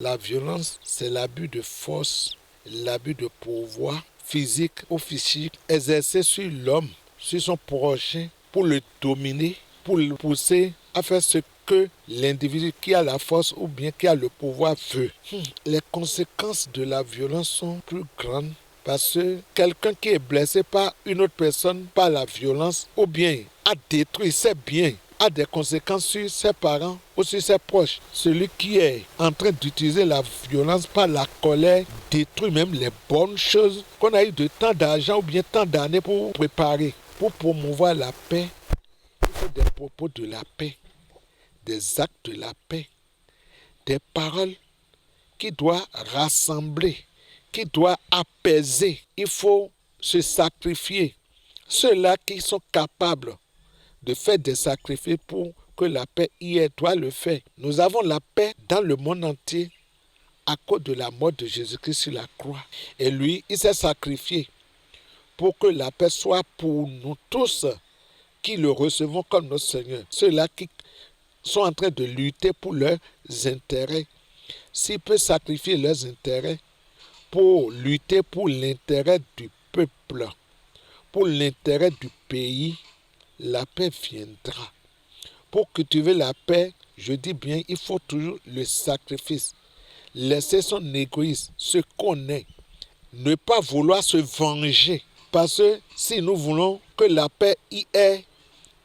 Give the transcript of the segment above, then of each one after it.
La violence, c'est l'abus de force, l'abus de pouvoir physique ou psychique exercé sur l'homme, sur son prochain, pour le dominer, pour le pousser à faire ce que l'individu qui a la force ou bien qui a le pouvoir veut. Les conséquences de la violence sont plus grandes parce que quelqu'un qui est blessé par une autre personne par la violence ou bien a détruit ses biens, a des conséquences sur ses parents ou sur ses proches. Celui qui est en train d'utiliser la violence par la colère détruit même les bonnes choses qu'on a eu de tant d'argent ou bien tant d'années pour préparer. Pour promouvoir la paix, il faut des propos de la paix, des actes de la paix, des paroles qui doivent rassembler, qui doivent apaiser. Il faut se sacrifier. Ceux-là qui sont capables de faire des sacrifices pour que la paix y ait, doit le faire. Nous avons la paix dans le monde entier à cause de la mort de Jésus-Christ sur la croix. Et lui, il s'est sacrifié pour que la paix soit pour nous tous qui le recevons comme notre Seigneur. Ceux-là qui sont en train de lutter pour leurs intérêts. S'ils peuvent sacrifier leurs intérêts pour lutter pour l'intérêt du peuple, pour l'intérêt du pays, la paix viendra. Pour cultiver la paix, je dis bien, il faut toujours le sacrifice. Laisser son égoïsme, se connaître, ne pas vouloir se venger. Parce que si nous voulons que la paix y ait,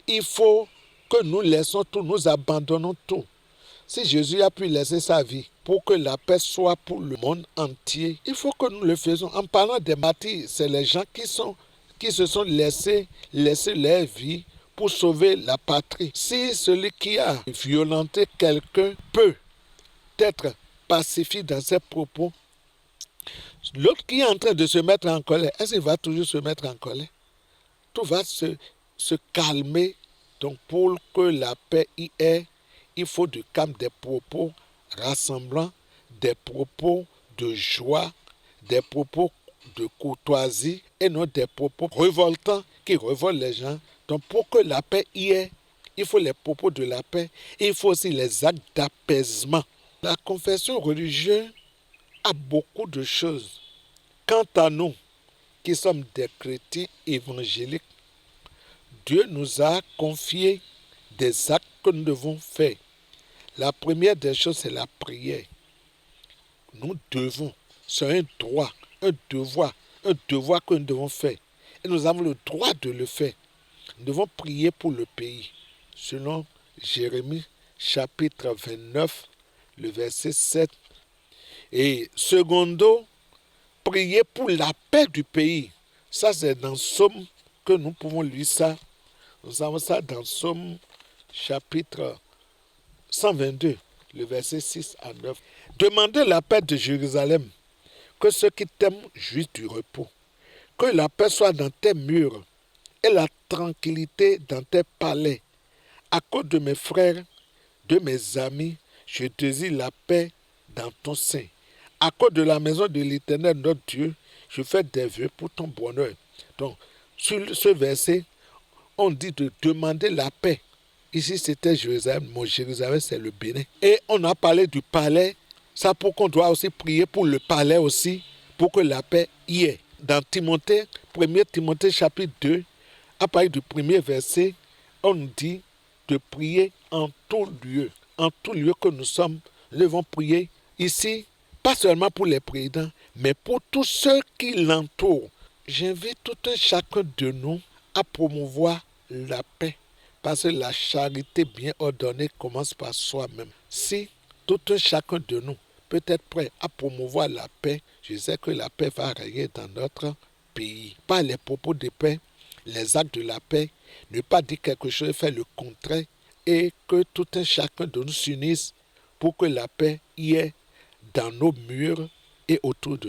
il faut que nous laissons tout, nous abandonnons tout. Si Jésus a pu laisser sa vie pour que la paix soit pour le monde entier, il faut que nous le faisons. En parlant des martyrs, c'est les gens qui se sont laissés leur vie pour sauver la patrie. Si celui qui a violenté quelqu'un peut être pacifique dans ses propos, l'autre qui est en train de se mettre en colère, est-ce qu'il va toujours se mettre en colère? Tout va se calmer. Donc pour que la paix y ait, il faut du calme, des propos rassemblants, des propos de joie, des propos de courtoisie et non des propos révoltants qui révoltent les gens. Donc pour que la paix y ait, il faut les propos de la paix et il faut aussi les actes d'apaisement. La confession religieuse a beaucoup de choses. Quant à nous, qui sommes des chrétiens évangéliques, Dieu nous a confié des actes que nous devons faire. La première des choses, c'est la prière. Nous devons, c'est un droit, un devoir que nous devons faire. Et nous avons le droit de le faire. Nous devons prier pour le pays. Selon Jérémie, chapitre 29, le verset 7. Et secondo, prier pour la paix du pays. Ça, c'est dans Somme que nous pouvons lire ça. Nous avons ça dans Somme, chapitre 122, le verset 6 à 9. Demandez la paix de Jérusalem, que ceux qui t'aiment jouissent du repos. Que la paix soit dans tes murs et la tranquillité dans tes palais. À cause de mes frères, de mes amis, je désire la paix dans ton sein. À cause de la maison de l'Éternel, notre Dieu, je fais des vœux pour ton bonheur. Donc, sur ce verset, on dit de demander la paix. Ici, c'était Jérusalem. Mon Jérusalem, c'est le Bénin. Et on a parlé du palais. Ça pour qu'on doit aussi prier pour le palais aussi, pour que la paix y ait. Dans Timothée, 1 Timothée chapitre 2, à partir du premier verset, on nous dit de prier en tout lieu. En tout lieu que nous sommes, nous devons prier ici, pas seulement pour les présidents, mais pour tous ceux qui l'entourent. J'invite tout un chacun de nous à promouvoir la paix. Parce que la charité bien ordonnée commence par soi-même. Si tout un chacun de nous peut être prêt à promouvoir la paix, je sais que la paix va régner dans notre pays. Par les propos de paix, les actes de la paix, ne pas dire quelque chose et faire le contraire, et que tout un chacun de nous s'unisse pour que la paix y ait dans nos murs et autour de nous.